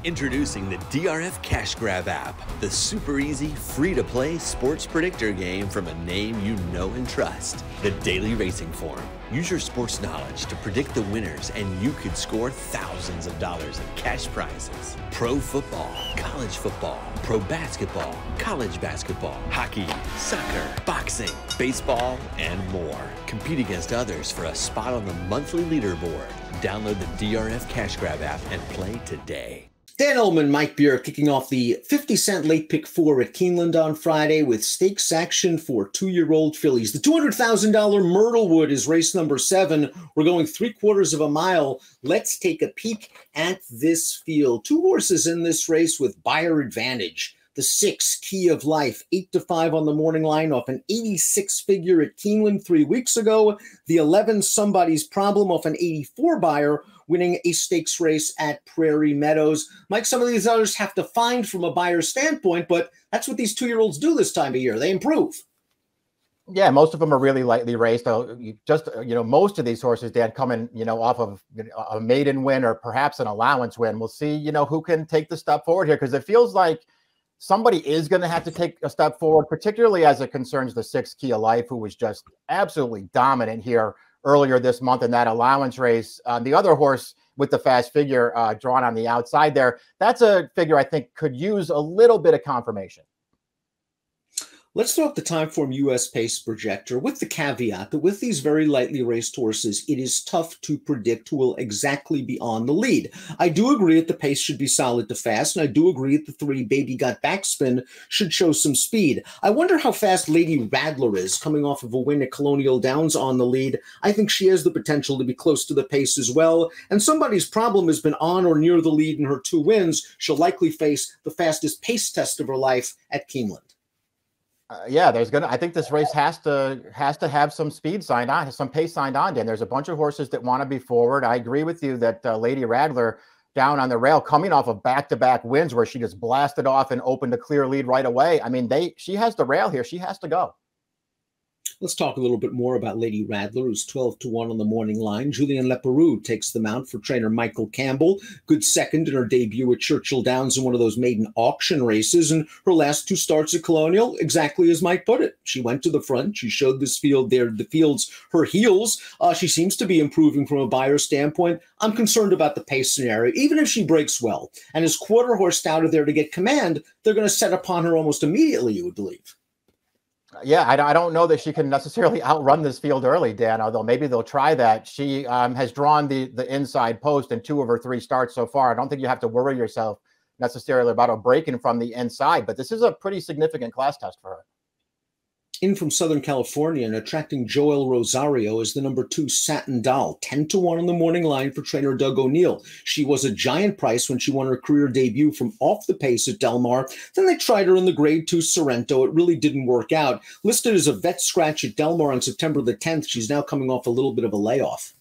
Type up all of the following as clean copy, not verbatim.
Introducing the DRF Cash Grab app, the super easy, free-to-play sports predictor game from a name you know and trust, the Daily Racing Form. Use your sports knowledge to predict the winners, and you could score thousands of dollars in cash prizes. Pro football, college football, pro basketball, college basketball, hockey, soccer, boxing, baseball, and more. Compete against others for a spot on the monthly leaderboard. Download the DRF Cash Grab app and play today. Dan Illman, Mike Beer kicking off the 50-cent late pick 4 at Keeneland on Friday with stakes action for 2-year-old fillies. The $200,000 Myrtlewood is race number 7. We're going 3/4 of a mile. Let's take a peek at this field. 2 horses in this race with buyer advantage. The 6, Key of Life, 8-5 on the morning line off an 86 figure at Keeneland 3 weeks ago. The 11, Somebody's Problem, off an 84 buyer, winning a stakes race at Prairie Meadows. Mike, some of these others have to find from a buyer's standpoint, but that's what these 2-year-olds do this time of year. They improve. Yeah, most of them are really lightly raced. Most of these horses, Dan, coming, off of a maiden win or perhaps an allowance win. We'll see, who can take the step forward here, because it feels like somebody is going to have to take a step forward, particularly as it concerns the 6, Key of Life, who was just absolutely dominant here earlier this month in that allowance race. The other horse with the fast figure drawn on the outside there, that's a figure I think could use a little bit of confirmation. Let's throw up the Timeform US Pace Projector with the caveat that with these very lightly raced horses, it is tough to predict who will exactly be on the lead. I do agree that the pace should be solid to fast, and I do agree that the 3 Baby Got Backspin should show some speed. I wonder how fast Lady Radler is, coming off of a win at Colonial Downs on the lead. I think she has the potential to be close to the pace as well, and Somebody's Problem has been on or near the lead in her 2 wins. She'll likely face the fastest pace test of her life at Keeneland. I think this race has to have some speed signed on, some pace signed on, Dan. There's a bunch of horses that want to be forward. I agree with you that Lady Radler down on the rail, coming off of back-to-back wins where she just blasted off and opened a clear lead right away. I mean, she has the rail here. She has to go. Let's talk a little bit more about Lady Radler, who's 12-1 on the morning line. Julien Leparoux takes the mount for trainer Michael Campbell. Good second in her debut at Churchill Downs in one of those maiden auction races. And her last 2 starts at Colonial, exactly as Mike put it. She went to the front. She showed this field the field's her heels. She seems to be improving from a buyer standpoint. I'm concerned about the pace scenario. Even if she breaks well and is quarter horsed out of there to get command, they're going to set upon her almost immediately, you would believe. Yeah, I don't know that she can necessarily outrun this field early, Dan, although maybe they'll try that. She has drawn the inside post in 2 of her 3 starts so far. I don't think you have to worry yourself necessarily about a breaking from the inside, but this is a pretty significant class test for her. In from Southern California and attracting Joel Rosario is the number 2 Satin Doll, 10-1 on the morning line for trainer Doug O'Neill. She was a giant price when she won her career debut from off the pace at Del Mar. Then they tried her in the Grade 2 Sorrento. It really didn't work out. Listed as a vet scratch at Del Mar on September the 10th, she's now coming off a little bit of a layoff.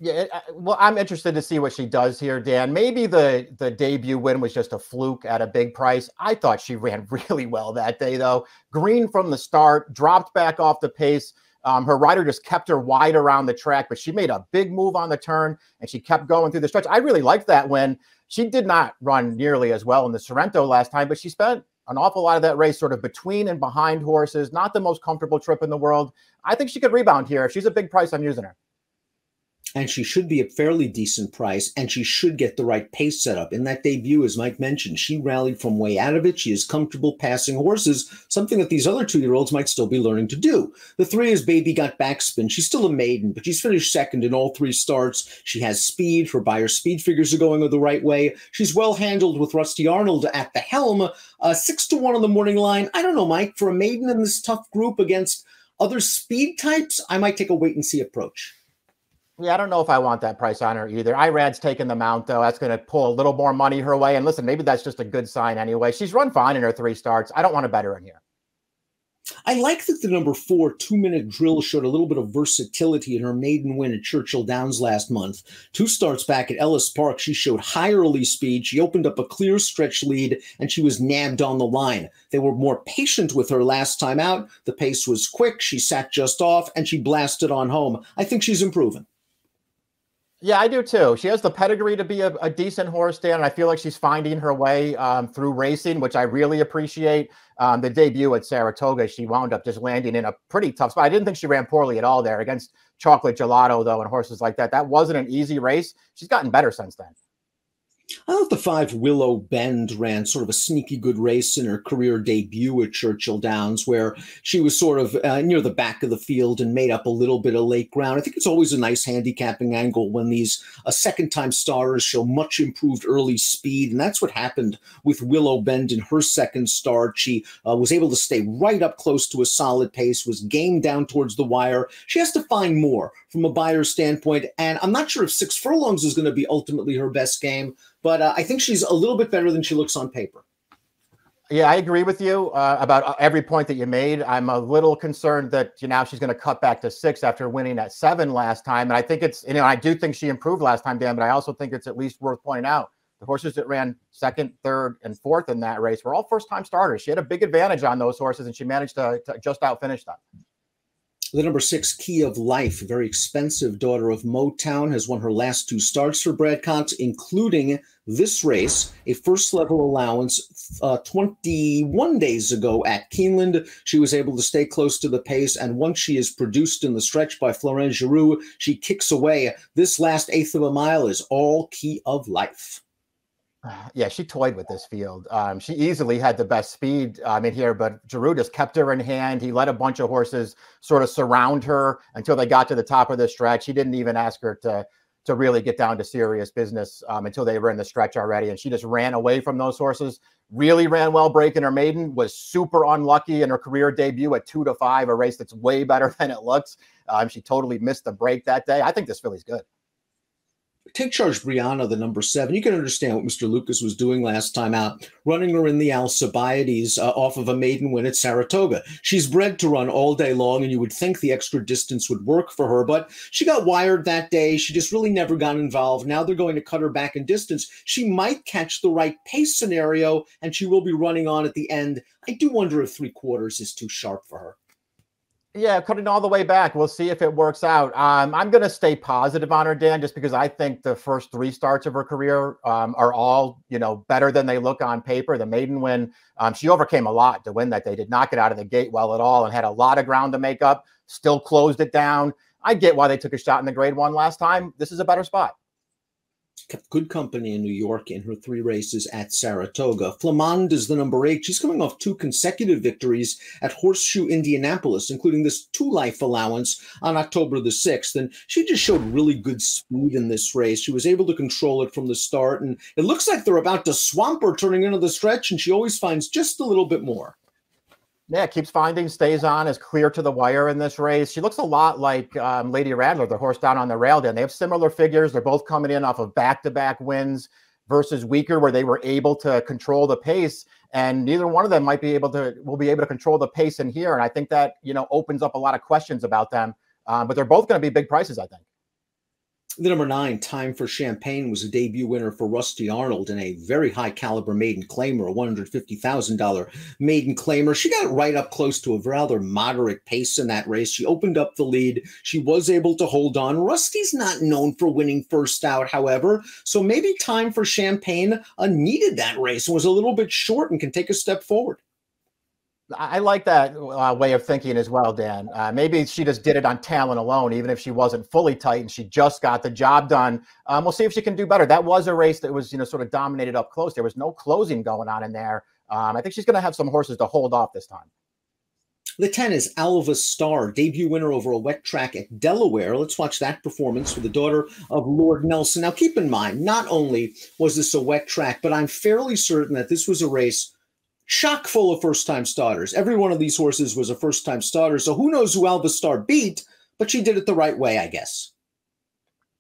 Yeah, well, I'm interested to see what she does here, Dan. Maybe the debut win was just a fluke at a big price. I thought she ran really well that day, though. Green from the start, dropped back off the pace. Her rider just kept her wide around the track, but she made a big move on the turn, and she kept going through the stretch. I really liked that win. She did not run nearly as well in the Sorrento last time, but she spent an awful lot of that race sort of between and behind horses. Not the most comfortable trip in the world. I think she could rebound here. If she's a big price, I'm using her. And she should be a fairly decent price, and she should get the right pace setup. In that debut, as Mike mentioned, she rallied from way out of it. She is comfortable passing horses, something that these other 2-year-olds might still be learning to do. The 3 is Baby Got Backspin. She's still a maiden, but she's finished second in all 3 starts. She has speed. Her buyer speed figures are going the right way. She's well handled with Rusty Arnold at the helm. 6-1 on the morning line. I don't know, Mike, for a maiden in this tough group against other speed types, I might take a wait-and-see approach. Yeah, I don't know if I want that price on her either. Irad's taking the mount, though. That's going to pull a little more money her way. And listen, maybe that's just a good sign anyway. She's run fine in her 3 starts. I don't want to bet her in here. I like that the number 4 2-minute drill showed a little bit of versatility in her maiden win at Churchill Downs last month. 2 starts back at Ellis Park, she showed high early speed. She opened up a clear stretch lead, and she was nabbed on the line. They were more patient with her last time out. The pace was quick. She sat just off, and she blasted on home. I think she's improving. Yeah, I do too. She has the pedigree to be a decent horse, Dan, and I feel like she's finding her way through racing, which I really appreciate. The debut at Saratoga, she wound up just landing in a pretty tough spot. I didn't think she ran poorly at all there against Chocolate Gelato, though, and horses like that. That wasn't an easy race. She's gotten better since then. I thought the 5 Willow Bend ran sort of a sneaky good race in her career debut at Churchill Downs, where she was sort of near the back of the field and made up a little bit of late ground. I think it's always a nice handicapping angle when these second-time starters show much improved early speed, and that's what happened with Willow Bend in her second start. She was able to stay right up close to a solid pace, was game down towards the wire. She has to find more from a buyer's standpoint, and I'm not sure if 6 furlongs is going to be ultimately her best game, but I think she's a little bit better than she looks on paper. Yeah, I agree with you about every point that you made. I'm a little concerned that now she's going to cut back to 6 after winning at 7 last time. And I think it's, I do think she improved last time, Dan, but I also think it's at least worth pointing out the horses that ran 2nd, 3rd, and 4th in that race were all first-time starters. She had a big advantage on those horses, and she managed to just outfinish them. The number 6, Key of Life, a very expensive daughter of Motown, has won her last 2 starts for Brad Cox, including this race, a first-level allowance 21 days ago at Keeneland. She was able to stay close to the pace, and once she is produced in the stretch by Florent Giroux, she kicks away. This last 1/8 of a mile is all Key of Life. Yeah, she toyed with this field. She easily had the best speed in here, but Giroux just kept her in hand. He let a bunch of horses sort of surround her until they got to the top of the stretch. He didn't even ask her to really get down to serious business until they were in the stretch already. And she just ran away from those horses, really ran well breaking her maiden, was super unlucky in her career debut at 2 to 5, a race that's way better than it looks. She totally missed the break that day. I think this filly's good. Take Charge Briana, the number 7. You can understand what Mr. Lucas was doing last time out, running her in the Alcibiades off of a maiden win at Saratoga. She's bred to run all day long, and you would think the extra distance would work for her, but she got wired that day. She just really never got involved. Now they're going to cut her back in distance. She might catch the right pace scenario, and she will be running on at the end. I do wonder if 3/4 is too sharp for her. Yeah, cutting all the way back. We'll see if it works out. I'm going to stay positive on her, Dan, just because I think the first 3 starts of her career are all, better than they look on paper. The maiden win, she overcame a lot to win that. They did not get out of the gate well at all and had a lot of ground to make up, still closed it down. I get why they took a shot in the grade 1 last time. This is a better spot. Kept good company in New York in her 3 races at Saratoga. Flamand is the number 8. She's coming off 2 consecutive victories at Horseshoe Indianapolis, including this 2-life allowance on October the 6th. And she just showed really good speed in this race. She was able to control it from the start, and it looks like they're about to swamp her turning into the stretch, and she always finds just a little bit more. Yeah, keeps finding, stays on, is clear to the wire in this race. She looks a lot like Lady Radler, the horse down on the rail. Then they have similar figures. They're both coming in off of back-to-back wins versus Weaker, where they were able to control the pace. And neither one of them will be able to control the pace in here. And I think that opens up a lot of questions about them. But they're both going to be big prices, I think. The number 9, Time for Champagne, was a debut winner for Rusty Arnold in a very high-caliber maiden claimer, a $150,000 maiden claimer. She got right up close to a rather moderate pace in that race. She opened up the lead. She was able to hold on. Rusty's not known for winning first out, however, so maybe Time for Champagne needed that race and was a little bit short and can take a step forward. I like that way of thinking as well, Dan. Maybe she just did it on talent alone, even if she wasn't fully tight and she just got the job done. We'll see if she can do better. That was a race that was, sort of dominated up close. There was no closing going on in there. I think she's going to have some horses to hold off this time. The 10 is Alva Star, debut winner over a wet track at Delaware. Let's watch that performance for the daughter of Lord Nelson. Now, keep in mind, not only was this a wet track, but I'm fairly certain that this was a race chock full of first-time starters. Every one of these horses was a first-time starter, so who knows who Alva Star beat, but she did it the right way, I guess.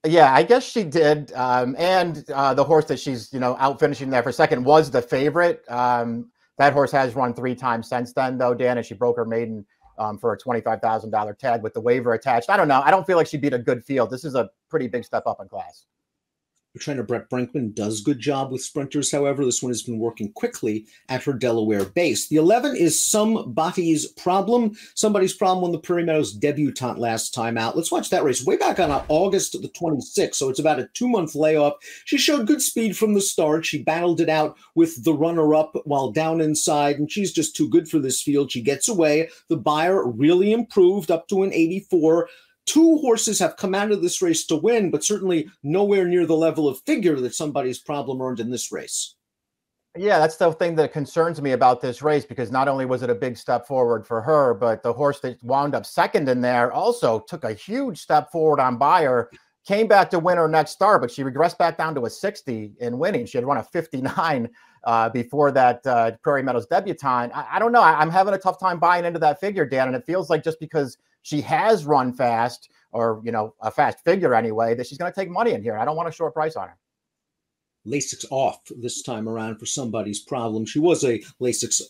Yeah, I guess she did. The horse that she's, out finishing there for second was the favorite. That horse has run 3 times since then, though, Dan, and she broke her maiden for a $25,000 tag with the waiver attached. I don't know. I don't feel like she beat a good field. This is a pretty big step up in class. Trainer Brett Brinkman does good job with sprinters. However, this one has been working quickly at her Delaware base. The 11 is Somebody's Problem. Somebody's Problem won the Prairie Meadows debutante last time out. Let's watch that race way back on August the 26th. So it's about a 2-month layoff. She showed good speed from the start. She battled it out with the runner-up while down inside, and she's just too good for this field. She gets away. The buyer really improved up to an 84. 2 horses have come out of this race to win, but certainly nowhere near the level of figure that Somebody's Problem earned in this race. Yeah, that's the thing that concerns me about this race, because not only was it a big step forward for her, but the horse that wound up second in there also took a huge step forward on buyer, came back to win her next start, but she regressed back down to a 60 in winning. She had run a 59 before that Prairie Meadows debutante. I don't know. I'm having a tough time buying into that figure, Dan, and it feels like just because she has run fast, or, you know, a fast figure anyway, that she's going to take money in here. I don't want a short price on her. Lasix off this time around for Somebody's Problem. She was a Lasix,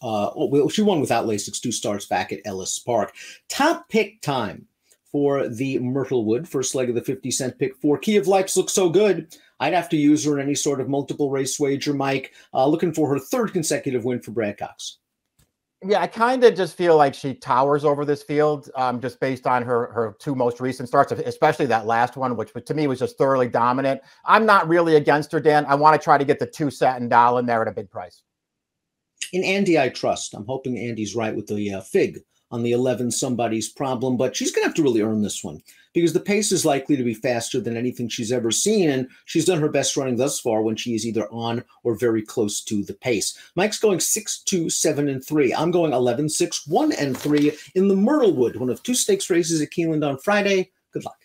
she won without Lasix 2 starts back at Ellis Park. Top pick time for the Myrtlewood, first leg of the 50-cent pick 4. Key of Life looks so good, I'd have to use her in any sort of multiple race wager, Mike. Looking for her 3rd consecutive win for Brad Cox. Yeah, I kind of just feel like she towers over this field, just based on her 2 most recent starts, especially that last one, which to me was just thoroughly dominant. I'm not really against her, Dan. I want to try to get the 2 Satin Doll in there at a big price. In Andy, I trust. I'm hoping Andy's right with the fig on the 11 Somebody's Problem, but she's going to have to really earn this one because the pace is likely to be faster than anything she's ever seen, and she's done her best running thus far when she is either on or very close to the pace. Mike's going 6-2, 7-3. I'm going 11-6, 1-3 in the Myrtlewood, one of 2 stakes races at Keeneland on Friday. Good luck.